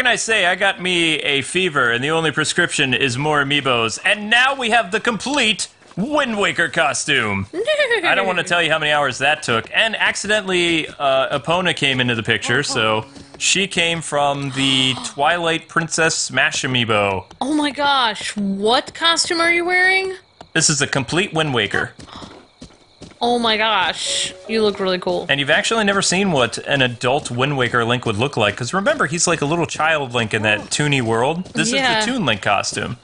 I say I got me a fever, and the only prescription is more amiibos, and now we have the complete Wind Waker costume. I don't want to tell you how many hours that took, and accidentally Epona came into the picture, so she came from the Twilight Princess Smash amiibo. Oh my gosh, what costume are you wearing? This is a complete Wind Waker. Oh my gosh, you look really cool. And you've actually never seen what an adult Wind Waker Link would look like, because remember, he's like a little child Link in that Toonie world. This is the Toon Link costume.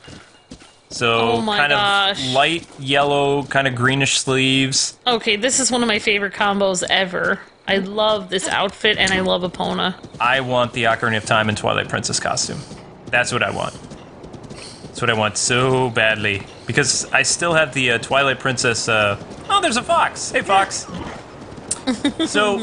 So, kind of light yellow, kind of greenish sleeves. Okay, this is one of my favorite combos ever. I love this outfit, and I love Epona. I want the Ocarina of Time and Twilight Princess costume. That's what I want. That's what I want so badly. Because I still have the Twilight Princess... oh, there's a fox! Hey, fox! So,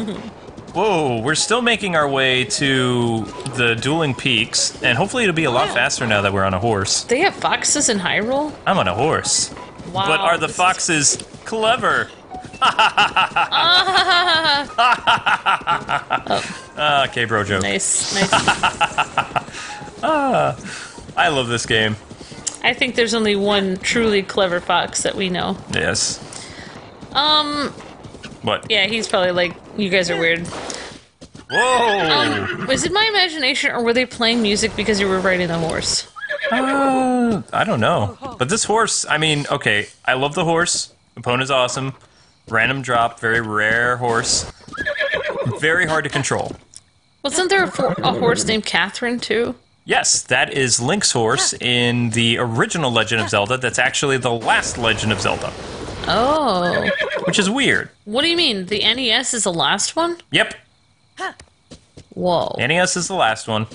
whoa, we're still making our way to the Dueling Peaks, and hopefully it'll be a lot faster now that we're on a horse. They have foxes in Hyrule? I'm on a horse. Wow. But are the foxes clever? Okay, bro joke. Nice. I love this game. I think there's only one truly clever fox that we know. Yes. What? Yeah, he's probably like, you guys are weird. Whoa! Was it my imagination, or were they playing music because you were riding the horse? I don't know. But this horse, I mean, okay, I love the horse. Epona's awesome. Random drop, very rare horse. Very hard to control. Wasn't there a horse named Catherine, too? Yes, that is Link's horse in the original Legend of Zelda. That's actually the last Legend of Zelda. Oh. Which is weird. What do you mean? The NES is the last one? Yep. Whoa. NES is the last one.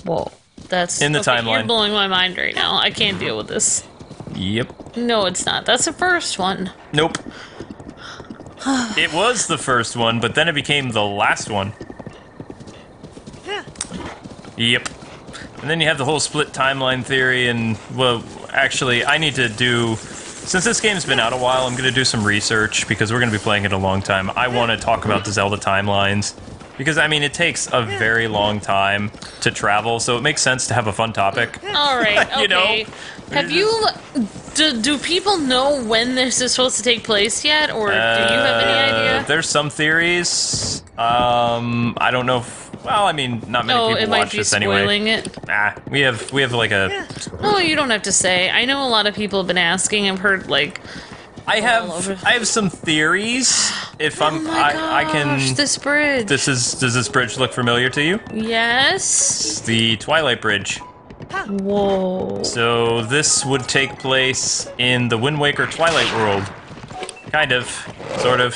Whoa. That's... in the timeline. You're blowing my mind right now. I can't deal with this. Yep. No, it's not. That's the first one. Nope. It was the first one, but then it became the last one. Yep. And then you have the whole split timeline theory, and, well, actually, I need to do... Since this game's been out a while, I'm going to do some research, because we're going to be playing it a long time. I want to talk about the Zelda timelines, because, I mean, it takes a very long time to travel, so it makes sense to have a fun topic. Alright, okay. You know? Have you... Do people know when this is supposed to take place yet, or do you have any idea? There's some theories. I don't know if... Well, I mean, not many people watch this anyway. Oh, it might be spoiling it. Nah, we have like a... No, you don't have to say. I know a lot of people have been asking. I've heard, like... I have some theories. If I'm... Oh my gosh, I can... this bridge. Does this bridge look familiar to you? Yes. It's the Twilight Bridge. Whoa. So this would take place in the Wind Waker Twilight world. Kind of. Sort of.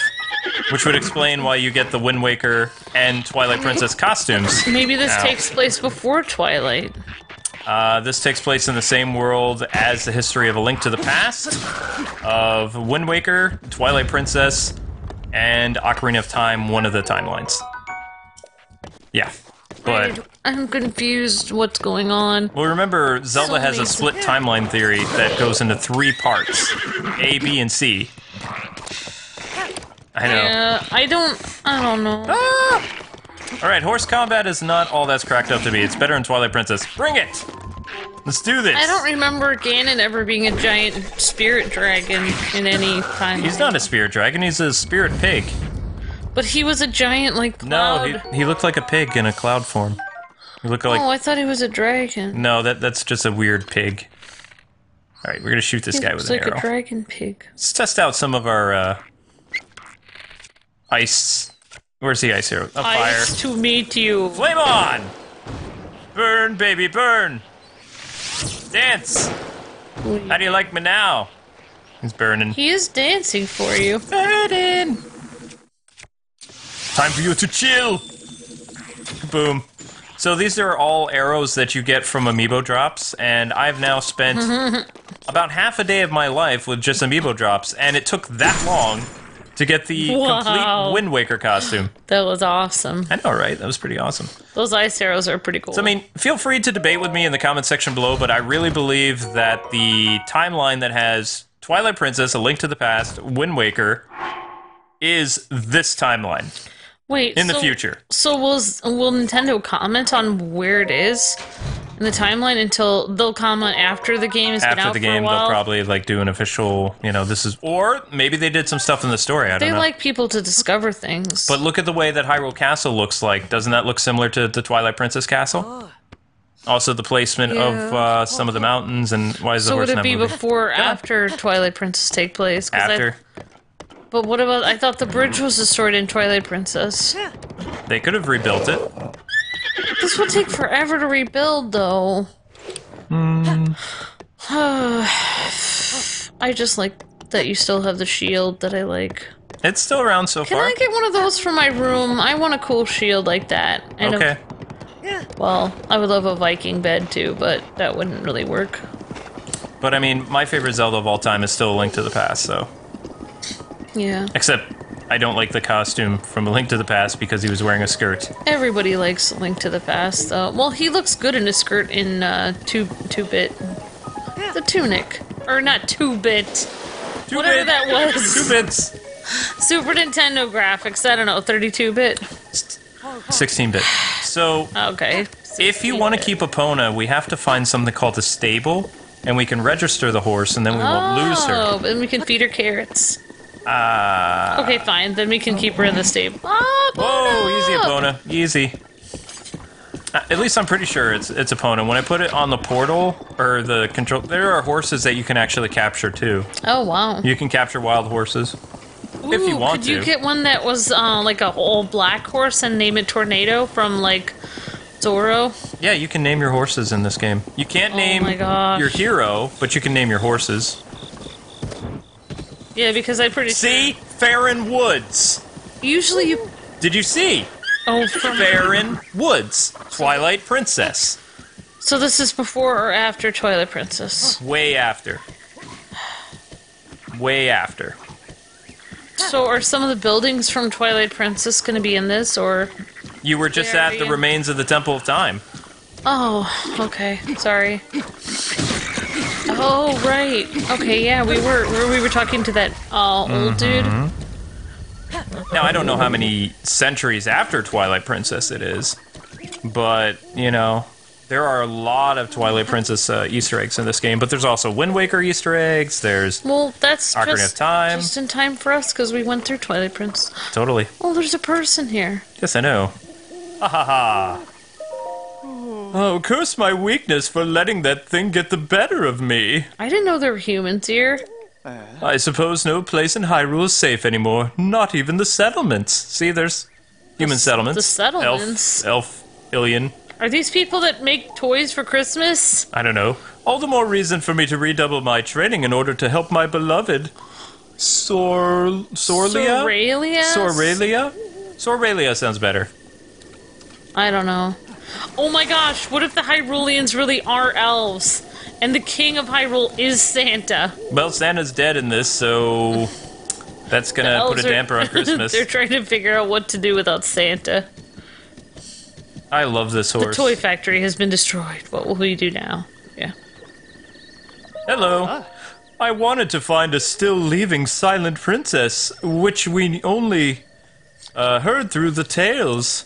Which would explain why you get the Wind Waker and Twilight Princess costumes. Maybe this takes place before Twilight. This takes place in the same world as the history of A Link to the Past, of Wind Waker, Twilight Princess, and Ocarina of Time, one of the timelines. Yeah. But... I'm confused what's going on. Well, remember, Zelda has a split timeline theory that goes into 3 parts. A, B, and C. I know. Yeah, I don't know. Ah! Alright, horse combat is not all that's cracked up to be. It's better in Twilight Princess. Bring it! Let's do this! I don't remember Ganon ever being a giant spirit dragon in any time. He's not a spirit dragon, he's a spirit pig. But he was a giant, like, cloud. No, he looked like a pig in a cloud form. He looked like... Oh, I thought he was a dragon. No, that's just a weird pig. Alright, we're gonna shoot this guy with an arrow. He looks like a dragon pig. Let's test out some of our, ice... Where's the ice arrow? A fire. Ice to meet you. Flame on! Burn, baby, burn! Dance! How do you like me now? He's burning. He is dancing for you. Burning! Time for you to chill! Boom. So these are all arrows that you get from amiibo drops, and I've now spent about half a day of my life with just amiibo drops, and it took that long to get the complete Wind Waker costume. That was awesome. I know, right? That was pretty awesome. Those ice arrows are pretty cool. So, I mean, feel free to debate with me in the comment section below, but I really believe that the timeline that has Twilight Princess, A Link to the Past, Wind Waker, is this timeline. Wait. in the future. So will Nintendo comment on where it is in the timeline until they'll comment after the game has been After out the for a game, while? they'll probably like do an official, this is, or maybe they did some stuff in the story. I don't They know. like people to discover things. But look at the way that Hyrule Castle looks like. Doesn't that look similar to the Twilight Princess Castle? Also, the placement of some of the mountains, and why is the so horse would it not be moving? before or after Twilight Princess take place? 'Cause After. But what about? I thought the bridge was destroyed in Twilight Princess. They could have rebuilt it. This will take forever to rebuild, though. I just like that you still have the shield that I like. It's still around so Can far. I get one of those for my room? I want a cool shield like that. And Okay. well, I would love a Viking bed too, but that wouldn't really work. But I mean, my favorite Zelda of all time is still A Link to the Past, so. Yeah. Except, I don't like the costume from A Link to the Past because he was wearing a skirt. Everybody likes Link to the Past, though. Well, he looks good in a skirt in 2-bit. The tunic. Or not 2-bit. Whatever that was. 2 bits. Super Nintendo graphics. I don't know, 32-bit? 16-bit. So, Okay. if you want to 16-bit. keep Epona, we have to find something called a stable, and we can register the horse, and then we won't lose her. Oh, then we can feed her carrots. Okay, fine. Then we can keep her in the stable. Oh, Whoa, easy, Epona! Epona. Easy. At least I'm pretty sure it's Epona. When I put it on the portal, or the control, there are horses that you can actually capture, too. Oh, wow. You can capture wild horses. If you Ooh, want could you to. get one that was like a whole black horse and name it Tornado from like Zorro? Yeah, you can name your horses in this game. You can't name my gosh. your hero, but you can name your horses. Yeah, because I'm pretty See? Farron Woods. sure. Usually you. Did you see? Oh, from. Farron Woods. Twilight Princess. So this is before or after Twilight Princess? Way after. Way after. So are some of the buildings from Twilight Princess going to be in this, or? You were just There at the we- remains of the Temple of Time. Oh, okay. Sorry. Oh, right. Okay, yeah, we were talking to that old dude. Now, I don't know how many centuries after Twilight Princess it is, but, there are a lot of Twilight Princess Easter eggs in this game, but there's also Wind Waker Easter eggs, there's... Well, that's Ocarina of Time. just in time for us because we went through Twilight Princess. Totally. Oh, there's a person here. Yes, I know. Ha ha ha. Oh, curse my weakness for letting that thing get the better of me. I didn't know there were humans here. I suppose no place in Hyrule is safe anymore, not even the settlements. See, there's human settlements. the settlements? Elf, Ilian, Are these people that make toys for Christmas? I don't know. All the more reason for me to redouble my training in order to help my beloved Sorlia? Soralia? Soralia? Soralia sounds better. I don't know. Oh my gosh, what if the Hyruleans really are elves? And the king of Hyrule is Santa? Well, Santa's dead in this, so that's gonna put Elves a damper on Christmas. They're trying to figure out what to do without Santa. I love this The horse. toy factory has been destroyed. What will we do now? Yeah. Hello. I wanted to find a still leaving silent princess, which we only heard through the tales.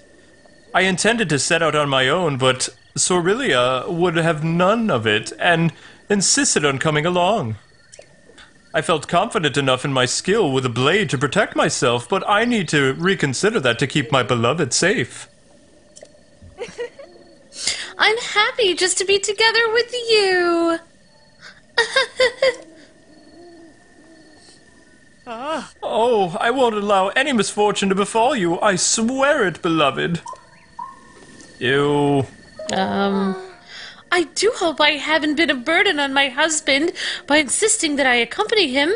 I intended to set out on my own, but Soralia would have none of it and insisted on coming along. I felt confident enough in my skill with a blade to protect myself, but I need to reconsider that to keep my beloved safe. I'm happy just to be together with you. Oh, I won't allow any misfortune to befall you. I swear it, beloved. Ew. I do hope I haven't been a burden on my husband by insisting that I accompany him,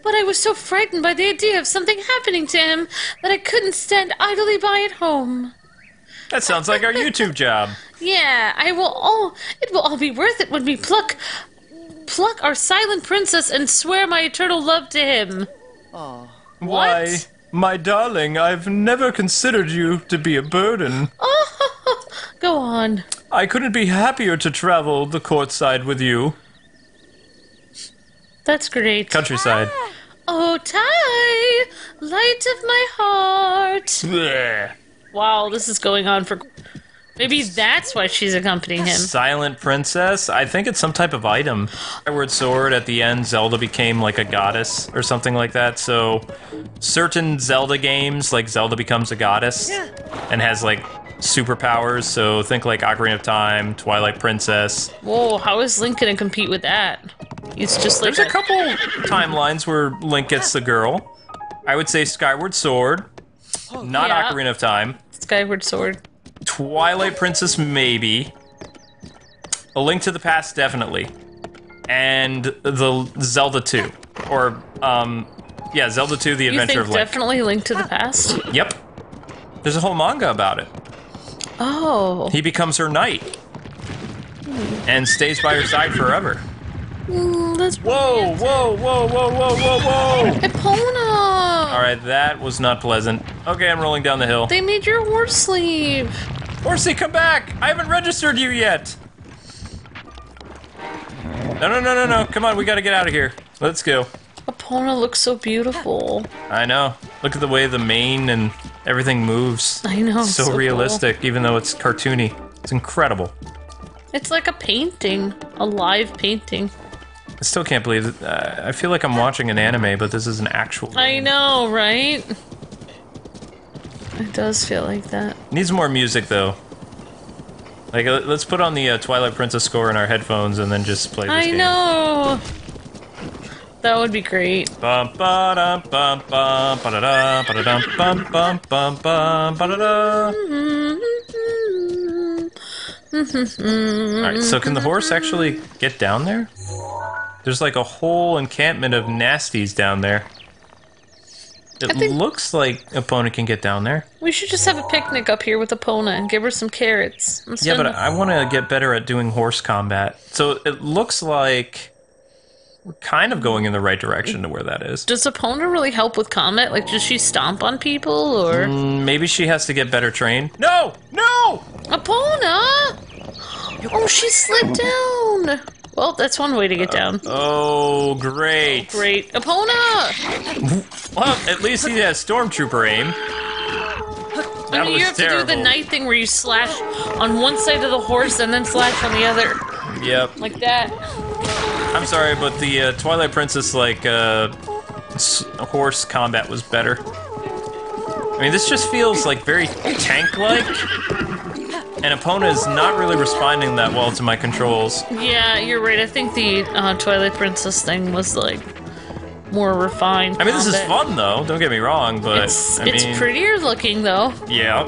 but I was so frightened by the idea of something happening to him that I couldn't stand idly by at home. That sounds like our YouTube job. Yeah, it will all be worth it when we pluck our silent princess and swear my eternal love to him. Why, my darling, I've never considered you to be a burden. Oh, go on. I couldn't be happier to travel the courtside with you. That's great. Countryside. Oh, Ty, light of my heart. Bleh. Wow, this is going on for... Maybe that's why she's accompanying him. Silent Princess? I think it's some type of item. Skyward Sword, at the end, Zelda became like a goddess or something like that, so certain Zelda games, like Zelda becomes a goddess and has like superpowers, so think like Ocarina of Time, Twilight Princess. Whoa, how is Link gonna compete with that? He's just like There's a couple timelines where Link gets the girl. I would say Skyward Sword, not Yeah. Ocarina of Time. Skyward Sword. Twilight Princess, maybe. A Link to the Past, definitely. And the Zelda 2. Or, yeah, Zelda 2, The You Adventure think of Link. definitely Link to the Past? Yep. There's a whole manga about it. Oh. He becomes her knight. And stays by her side forever. That's Whoa, whoa, whoa, whoa, whoa, whoa, whoa! Epona! Alright, that was not pleasant. Okay, I'm rolling down the hill. They made your horse sleeve. Horsey, come back! I haven't registered you yet! No. Come on, we gotta get out of here. Let's go. Epona looks so beautiful. I know. Look at the way the mane and everything moves. I know. So cool. realistic, even though it's cartoony. It's incredible. It's like a painting. A live painting. I still can't believe it. I feel like I'm watching an anime, but this is an actual... I know, right? It does feel like that. Needs more music, though. Like, let's put on the Twilight Princess score in our headphones and then just play this I game. know! That would be great. Bum ba dum bum bum ba da da ba da dum bum bum bum bum ba da da. Alright, so can the horse actually get down there? There's like a whole encampment of nasties down there. It looks like Epona can get down there. We should just have a picnic up here with Epona and give her some carrots. And Yeah, spend- but I want to get better at doing horse combat. So it looks like we're kind of going in the right direction to where that is. Does Epona really help with combat? Like, does she stomp on people, or... Maybe she has to get better trained. No! No! Epona! Oh, she slid down! Well, that's one way to get down. Oh, great. Great. Epona! Well, at least he has stormtrooper aim. That You was have to do terrible. the knight thing where you slash on one side of the horse and then slash on the other. Yep. Like that. I'm sorry, but the Twilight Princess, like, horse combat was better. I mean, this just feels, like, very tank-like. And Epona is not really responding that well to my controls. Yeah, you're right. I think the Twilight Princess thing was, like, more refined. I mean, this is combat. fun, though. Don't get me wrong, but It's I mean, prettier looking, though. yeah.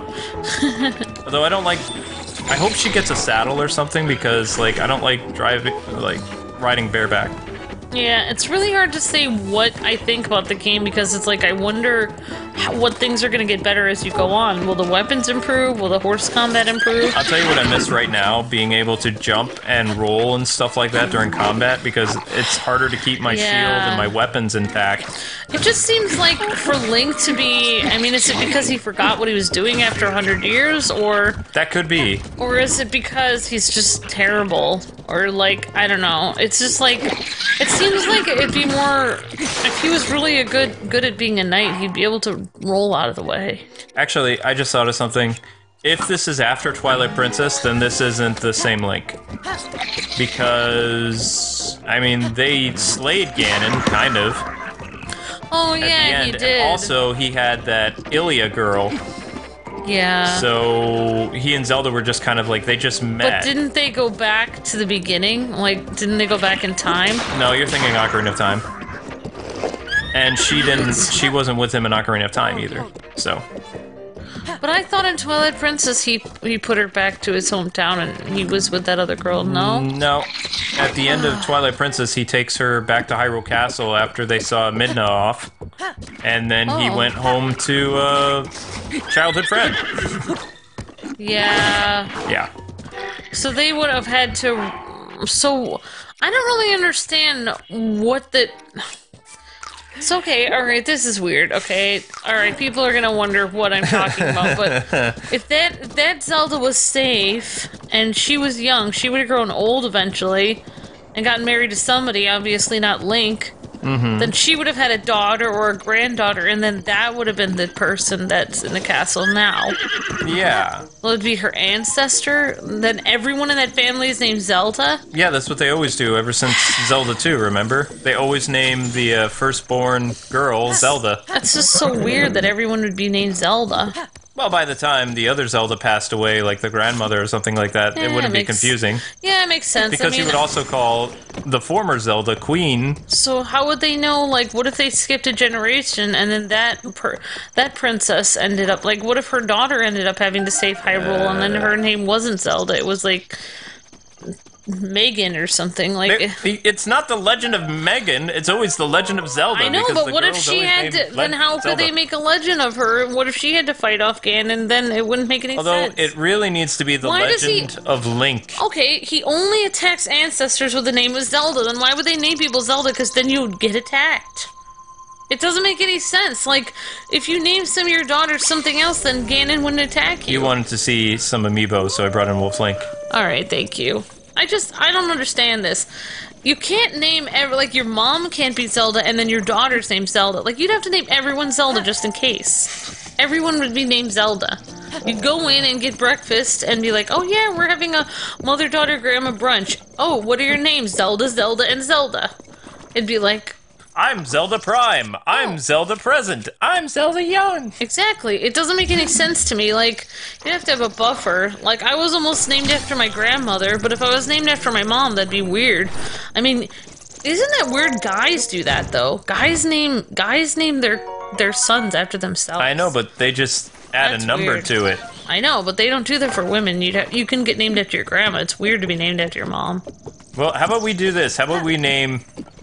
Although I don't like. I hope she gets a saddle or something because, like, I don't like riding bareback. Yeah, it's really hard to say what I think about the game because it's like I wonder what things are going to get better as you go on. Will the weapons improve? Will the horse combat improve? I'll tell you what I miss right now, being able to jump and roll and stuff like that during combat because it's harder to keep my shield and my weapons intact. It just seems like for Link to be... I mean, is it because he forgot what he was doing after 100 years, or That could be. is it because he's just terrible? Or, like, I don't know. It's just like... It seems like it'd be more... If he was really good at being a knight, he'd be able to roll out of the way. Actually, I just thought of something. If this is after Twilight Princess, then this isn't the same Link. Because, I mean, they slayed Ganon, kind of, Oh, at the yeah, end. he did. And also, he had that Ilia girl, Yeah. so he and Zelda were just kind of like, they just But met. didn't they go back to the beginning? Like, didn't they go back in time? No, you're thinking Ocarina of Time. And she wasn't with him in Ocarina of Time either, so. But I thought in Twilight Princess he put her back to his hometown and he was with that other girl, no? No. At the end of Twilight Princess, he takes her back to Hyrule Castle after they saw Midna off. And then he went home to childhood friend. Yeah. Yeah. So they would have had to... So, I don't really understand what the... It's okay, alright, this is weird, okay? Alright, people are gonna wonder what I'm talking about, but if that Zelda was safe, and she was young, she would have grown old eventually, and gotten married to somebody, obviously not Link. then she would have had a daughter or a granddaughter, and then that would have been the person that's in the castle now. Yeah. Well, it'd be her ancestor. Then everyone in that family is named Zelda. Yeah, that's what they always do ever since Zelda 2, remember? They always name the firstborn girl Zelda. That's just so weird that everyone would be named Zelda. Well, by the time the other Zelda passed away, like the grandmother or something like that, it wouldn't be confusing. Yeah, it makes sense. Because you would also call the former Zelda Queen. So how would they know, like, what if they skipped a generation and then that princess ended up, like, what if her daughter ended up having to save Hyrule and then her name wasn't Zelda, it was, like, Megan or something, like... It's not the Legend of Megan, it's always the Legend of Zelda. I know, but what if she had to... Then how could they make a legend of her? What if she had to fight off Ganon? Then it wouldn't make any sense. Although, it really needs to be the Legend of Link. Okay, he only attacks ancestors with the name of Zelda, then why would they name people Zelda? Because then you would get attacked. It doesn't make any sense. Like, if you name some of your daughters something else, then Ganon wouldn't attack you. You wanted to see some amiibo, so I brought in Wolf Link. Alright, thank you. I don't understand this. You can't name like your mom can't be Zelda and then your daughter's named Zelda. Like, you'd have to name everyone Zelda just in case. Everyone would be named Zelda. You'd go in and get breakfast and be like, oh yeah, we're having a mother-daughter-grandma brunch. Oh, what are your names? Zelda, Zelda, and Zelda. It'd be like... I'm Zelda Prime. I'm Zelda Present. I'm Zelda Young. Exactly. It doesn't make any sense to me. Like, you'd have to have a buffer. Like, I was almost named after my grandmother, but if I was named after my mom, that'd be weird. I mean, isn't that weird? Guys do that, though. Guys name their sons after themselves. I know, but they just add a number weird to it. I know, but they don't do that for women. You can get named after your grandma. It's weird to be named after your mom. Well, how about we do this? How about we name...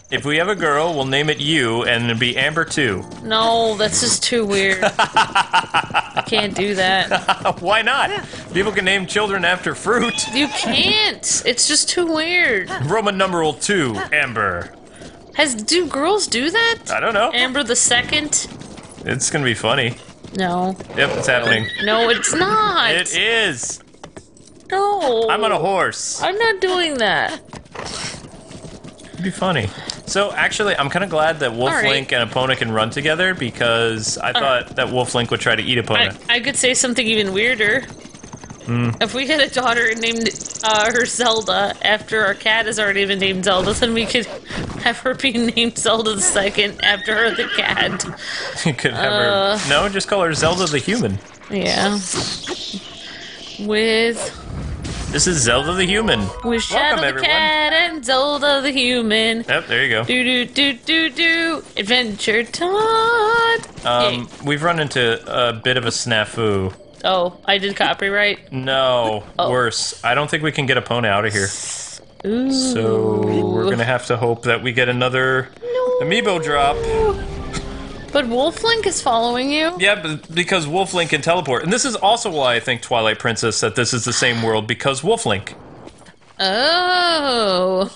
If we have a girl, we'll name it you, and it'll be Amber 2. No, that's just too weird. I can't do that. Why not? People can name children after fruit. You can't. It's just too weird. Roman numeral 2, Amber. Do girls do that? I don't know. Amber the second? It's gonna be funny. No. Yep, it's happening. No, it's not. It is. No. I'm on a horse. I'm not doing that. It'd be funny. So, actually, I'm kind of glad that Wolf Link and Epona can run together, because I thought that Wolf Link would try to eat Epona. I could say something even weirder. If we had a daughter and named her Zelda after our cat has already been named Zelda, then we could have her be named Zelda the Second after her the cat. You could have her... No, just call her Zelda the Human. Yeah. This is Zelda the Human. With Shadow the Cat and Zelda the Human. Yep, there you go. Do. Adventure time. We've run into a bit of a snafu. Oh, I did copyright? No, worse. I don't think we can get Epona out of here. Ooh. So we're gonna have to hope that we get another amiibo drop. But Wolf Link is following you? Yeah, but because Wolf Link can teleport. And this is also why I think Twilight Princess said this is the same world, because Wolf Link. Oh.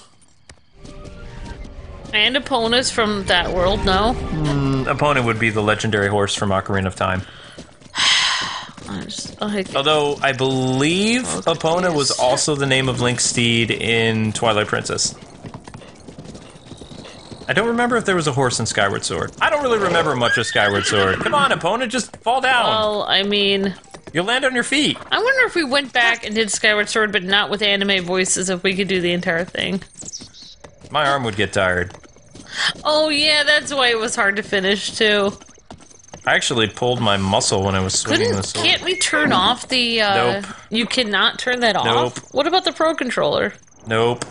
And Epona's from that world, no? Epona would be the legendary horse from Ocarina of Time. Although, I believe Epona was also the name of Link's steed in Twilight Princess. I don't remember if there was a horse in Skyward Sword. I don't really remember much of Skyward Sword. Come on, Epona, just fall down. Well, I mean... You'll land on your feet. I wonder if we went back and did Skyward Sword, but not with anime voices, if we could do the entire thing. My arm would get tired. Oh yeah, that's why it was hard to finish, too. I actually pulled my muscle when I was swinging the sword. Can't we turn off the... Nope. You cannot turn that off? Nope. What about the Pro Controller? Nope.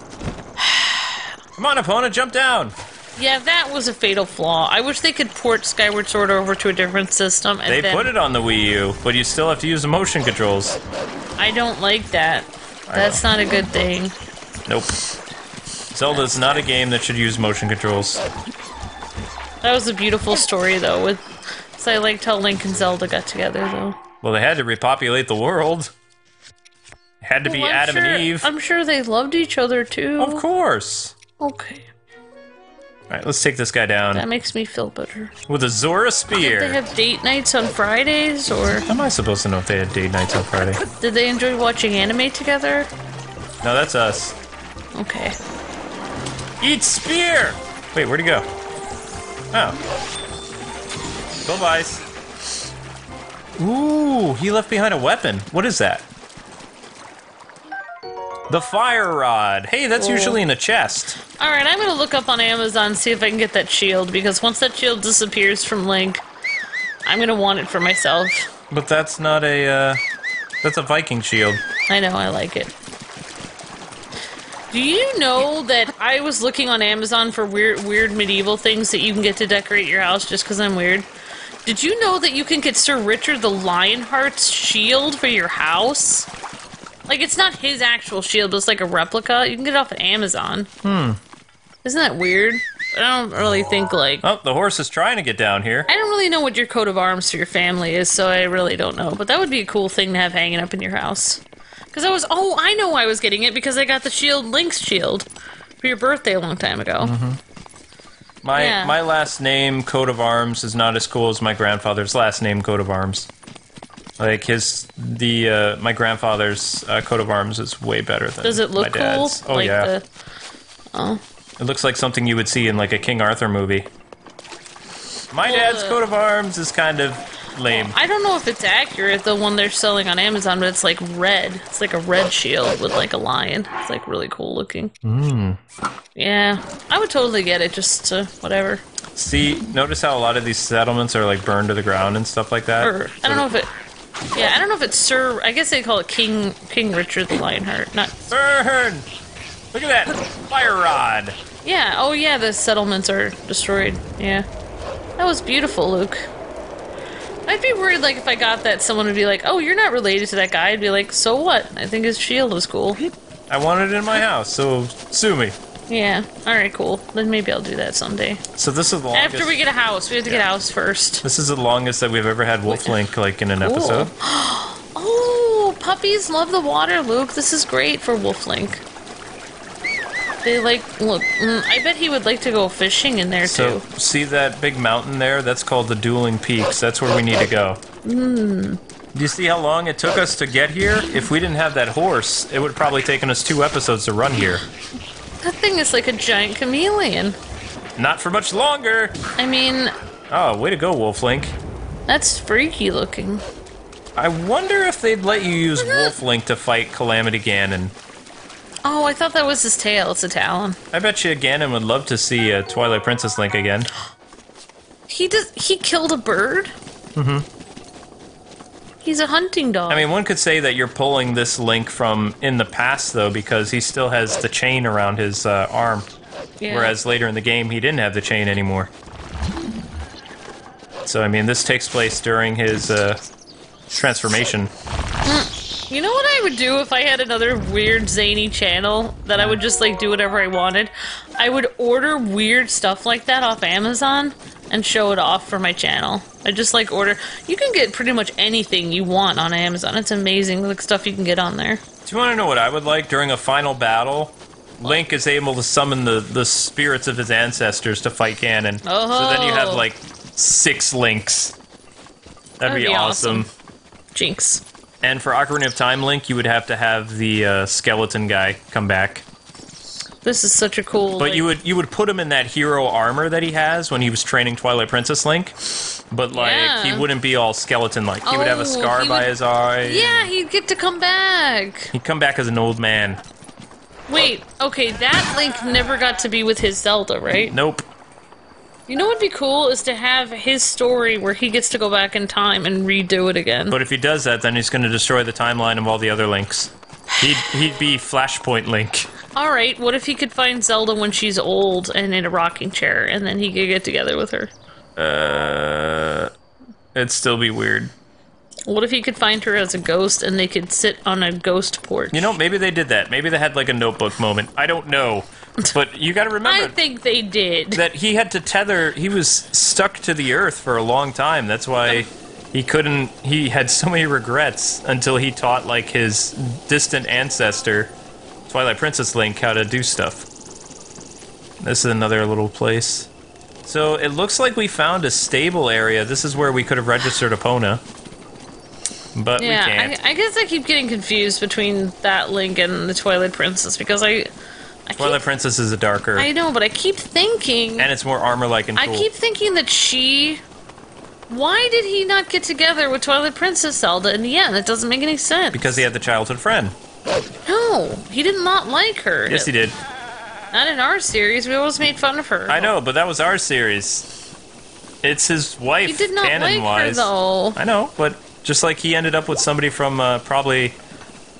Come on, Epona, jump down. Yeah, that was a fatal flaw. I wish they could port Skyward Sword over to a different system. And they put it on the Wii U, but you still have to use the motion controls. I don't like that. That's not a good thing. Nope. Zelda's not a game that should use motion controls. That was a beautiful story, though. So I liked how Link and Zelda got together, though. Well, they had to repopulate the world. It had to be Adam and Eve. I'm sure they loved each other, too. Of course. Okay. Alright, let's take this guy down. That makes me feel better. With a Zora Spear. Did they have date nights on Fridays, or...? How am I supposed to know if they had date nights on Friday? Did they enjoy watching anime together? No, that's us. Okay. Eat spear! Wait, where'd he go? Oh. Go, Vice. Ooh, he left behind a weapon. What is that? The fire rod. Hey, that's usually in a chest. Alright, I'm gonna look up on Amazon, see if I can get that shield, because once that shield disappears from Link, I'm gonna want it for myself. But that's not a, that's a Viking shield. I know, I like it. Do you know that I was looking on Amazon for weird medieval things that you can get to decorate your house just because I'm weird? Did you know that you can get Sir Richard the Lionheart's shield for your house? Like, it's not his actual shield, but it's like a replica. You can get it off of Amazon. Isn't that weird? I don't really think, like... Oh, the horse is trying to get down here. I don't really know what your coat of arms for your family is, so I really don't know. But that would be a cool thing to have hanging up in your house. Because I was... Oh, I know why I was getting it, because I got the shield, Link's shield, for your birthday a long time ago. My last name, coat of arms, is not as cool as my grandfather's last name, coat of arms. Like, my grandfather's coat of arms is way better than Does it look my dad's. cool? Oh, like yeah. Oh. It looks like something you would see in, like, a King Arthur movie. My dad's coat of arms is kind of lame. I don't know if it's accurate, the one they're selling on Amazon, but it's like red. It's like a red shield with like a lion. It's like really cool looking. Yeah, I would totally get it, just to whatever. See, notice how a lot of these settlements are, like, burned to the ground and stuff like that? Or, I don't know if it... Yeah, I don't know if it's Sir... I guess they call it King Richard the Lionheart, not... Burn! Look at that! Fire rod! Yeah, oh yeah, the settlements are destroyed. Yeah. That was beautiful, Luke. I'd be worried, like, if I got that, someone would be like, oh, you're not related to that guy. I'd be like, so what? I think his shield was cool. I want it in my house, so sue me. Yeah, alright, cool. Then maybe I'll do that someday. So this is the longest... After we get a house. We have to get a house first. This is the longest that we've ever had Wolf Link, like, in an episode. Oh, puppies love the water, Luke. This is great for Wolf Link. They like, look, I bet he would like to go fishing in there, So, too. see that big mountain there? That's called the Dueling Peaks. That's where we need to go. Do you see how long it took us to get here? If we didn't have that horse, it would have probably taken us 2 episodes to run here. That thing is like a giant chameleon. Not for much longer! I mean, Oh, way to go, Wolf Link. that's freaky looking. I wonder if they'd let you use Wolf Link to fight Calamity Ganon. Oh, I thought that was his tail. It's a talon. I bet you Ganon would love to see Twilight Princess Link again. He killed a bird? He's a hunting dog. I mean, one could say that you're pulling this Link from in the past, though, because he still has the chain around his arm. Yeah. Whereas later in the game, he didn't have the chain anymore. So, I mean, this takes place during his transformation. You know what I would do if I had another weird zany channel that I would just like do whatever I wanted? I would order weird stuff like that off Amazon and show it off for my channel. I just like order. You can get pretty much anything you want on Amazon. It's amazing, like stuff you can get on there. Do you want to know what I would like? During a final battle, Link is able to summon the spirits of his ancestors to fight Ganon. Oh. So then you have like 6 Links. That'd be awesome. Jinx. And for Ocarina of Time Link, you would have to have the skeleton guy come back. This is such a cool. But like, you would put him in that hero armor that he has when he was training Twilight Princess Link. But like Yeah. he wouldn't be all skeleton like. He would have a Oh, scar he by would- his eye. Yeah, he'd get to come back. He'd come back as an old man. Wait, okay, that Link never got to be with his Zelda, right? Nope. You know what'd be cool is to have his story where he gets to go back in time and redo it again. But if he does that, then he's going to destroy the timeline of all the other Links. He'd be Flashpoint Link. Alright, what if he could find Zelda when she's old and in a rocking chair, and then he could get together with her? It'd still be weird. What if he could find her as a ghost and they could sit on a ghost porch? You know, maybe they did that. Maybe they had like a notebook moment. I don't know. But you got to remember I think they did. that he had to tether. He was stuck to the earth for a long time. That's why he couldn't. He had so many regrets until he taught like his distant ancestor, Twilight Princess Link, how to do stuff. This is another little place. So it looks like we found a stable area. This is where we could have registered Epona. But Yeah, we can't. I guess I keep getting confused between that Link and the Twilight Princess because I Twilight Princess is a darker, I know, but I keep thinking... and it's more armor-like and cool. I keep thinking that she... Why did he not get together with Twilight Princess Zelda in the end? That doesn't make any sense. Because he had the childhood friend. No, he did not like her. Yes, he did. Not in our series. We always made fun of her. I know, but that was our series. It's his wife, He did not like canon-wise. her, though. I know, but just like he ended up with somebody from probably...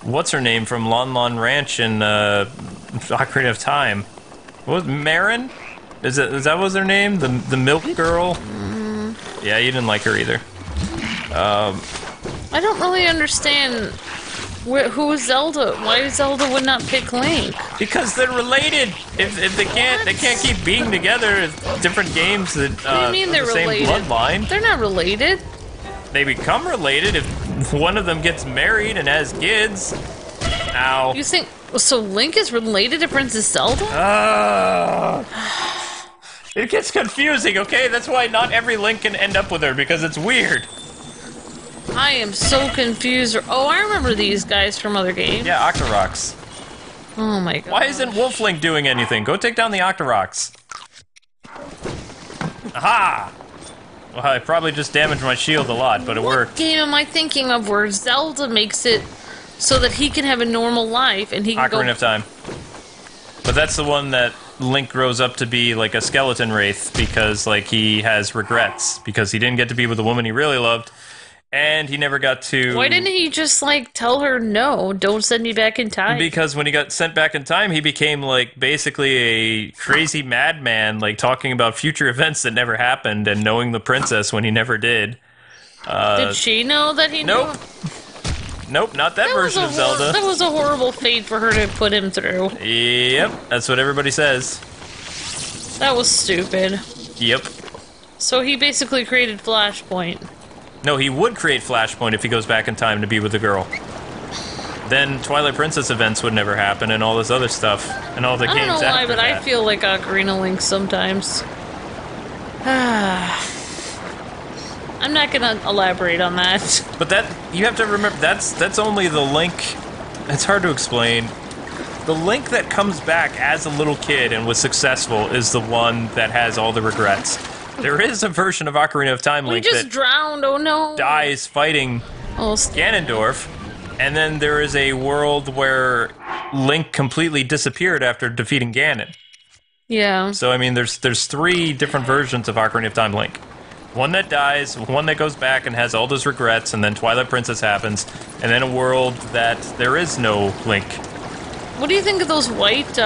What's her name from Lon Lon Ranch in Ocarina of Time? What was Marin? Is that was her name? The milk girl? Yeah, you didn't like her either. I don't really understand who is Zelda. Why Zelda would not pick Link? Because they're related. If they can't keep being together. If different games that What do you mean they're the same related? bloodline. They're not related. They become related if one of them gets married and has kids. Ow. You think so? Link is related to Princess Zelda? It gets confusing, okay? That's why not every Link can end up with her, because it's weird. I am so confused. Oh, I remember these guys from other games. Yeah, Octoroks. Oh my god. Why isn't Wolf Link doing anything? Go take down the Octoroks. Aha! Well, I probably just damaged my shield a lot, but it What worked. game am I thinking of where Zelda makes it so that he can have a normal life and he can Ocarina go... of Time. But that's the one that Link grows up to be like a skeleton wraith because like he has regrets because he didn't get to be with the woman he really loved and he never got to... Why didn't he just, like, tell her, no, don't send me back in time? Because when he got sent back in time, he became like basically a crazy madman, like talking about future events that never happened and knowing the princess when he never did. Did she know that he Nope. knew? Nope, not that version of Zelda. That was a horrible fate for her to put him through. Yep, that's what everybody says. That was stupid. Yep. So he basically created Flashpoint. No, he would create Flashpoint if he goes back in time to be with the girl. Then Twilight Princess events would never happen and all this other stuff. And all the I games don't know why, after but I that. feel like Ocarina Link sometimes. I'm not gonna elaborate on that. But that, you have to remember, that's only the Link. It's hard to explain. The Link that comes back as a little kid and was successful is the one that has all the regrets. There is a version of Ocarina of Time We Link just that drowned, oh no. dies fighting Oh, Ganondorf, and then there is a world where Link completely disappeared after defeating Ganon. yeah. So I mean, there's three different versions of Ocarina of Time Link. One that dies, one that goes back and has all those regrets, and then Twilight Princess happens, and then a world that there is no Link. What do you think of those white,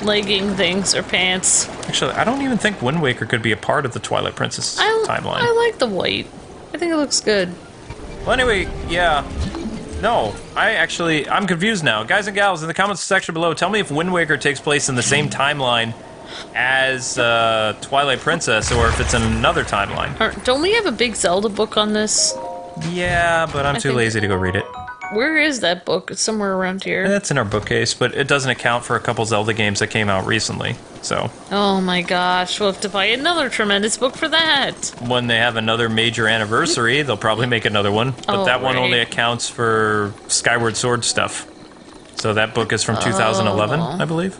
legging things or pants? Actually, I don't even think Wind Waker could be a part of the Twilight Princess timeline. I like the white. I think it looks good. Well, anyway, yeah. No, I'm confused now. Guys and gals, in the comments section below, tell me if Wind Waker takes place in the same timeline as Twilight Princess, or if it's in another timeline. Don't we have a big Zelda book on this? Yeah, but I'm too think- lazy to go read it. Where is that book? It's somewhere around here. That's in our bookcase, but it doesn't account for a couple Zelda games that came out recently. So, Oh my gosh, we'll have to buy another tremendous book for that. when they have another major anniversary, they'll probably make another one. But Oh, that one right. only accounts for Skyward Sword stuff. So that book is from 2011, I believe.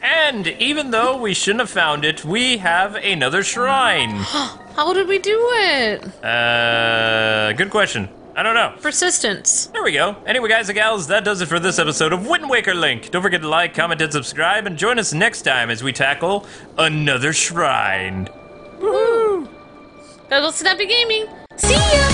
And even though we shouldn't have found it, we have another shrine. How did we do it? Good question. I don't know. Persistence. There we go. Anyway, guys and gals, that does it for this episode of Wind Waker Link. Don't forget to like, comment, and subscribe, and join us next time as we tackle another shrine. Woohoo! Gotta go Snappy Gaming. See ya!